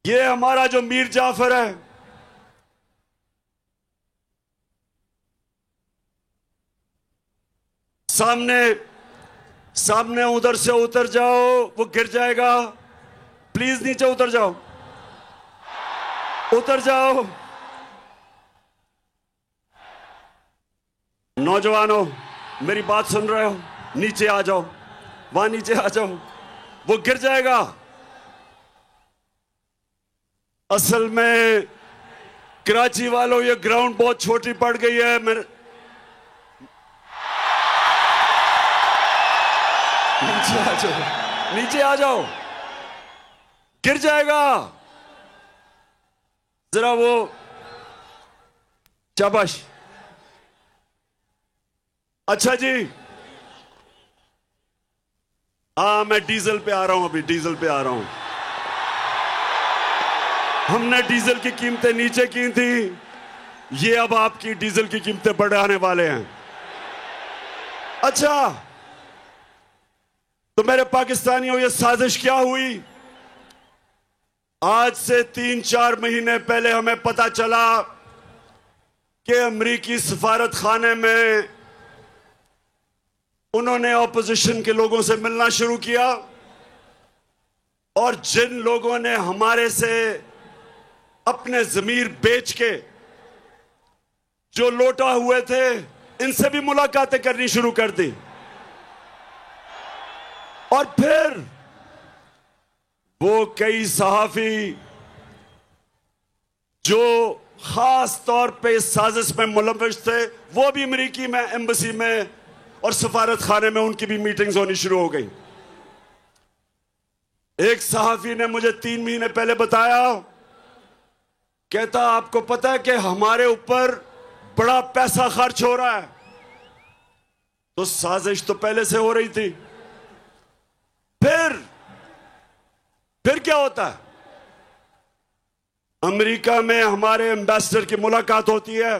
ये हमारा जो मीर जाफर है, सामने सामने उधर से उतर जाओ, वो गिर जाएगा। प्लीज नीचे उतर जाओ, उतर जाओ। नौजवानों, मेरी बात सुन रहे हो? नीचे आ जाओ, वहां नीचे आ जाओ, वो गिर जाएगा। असल में कराची वालों, ये ग्राउंड बहुत छोटी पड़ गई है। मेरे नीचे आ जाओ, नीचे आ जाओ, गिर जाएगा। जरा वो, शाबाश। अच्छा जी, हाँ, मैं डीजल पे आ रहा हूं, अभी डीजल पे आ रहा हूं। हमने डीजल की कीमतें नीचे की थी, ये अब आपकी डीजल की कीमतें बढ़ाने वाले हैं। अच्छा, तो मेरे पाकिस्तानियों, ये साजिश क्या हुई? आज से 3-4 महीने पहले हमें पता चला कि अमेरिकी सफारत खाने में उन्होंने ऑपोजिशन के लोगों से मिलना शुरू किया, और जिन लोगों ने हमारे से अपने जमीर बेच के जो लौटा हुए थे, इनसे भी मुलाकातें करनी शुरू कर दी। और फिर वो कई सहाफी जो खास तौर पे इस साजिश में मुलव्वस थे, वो भी अमेरिकी में एम्बेसी में और सफारत खाने में उनकी भी मीटिंग्स होनी शुरू हो गई। एक सहाफी ने मुझे 3 महीने पहले बताया, कहता आपको पता है कि हमारे ऊपर बड़ा पैसा खर्च हो रहा है। तो साजिश तो पहले से हो रही थी। फिर क्या होता है? अमेरिका में हमारे एम्बेसडर की मुलाकात होती है,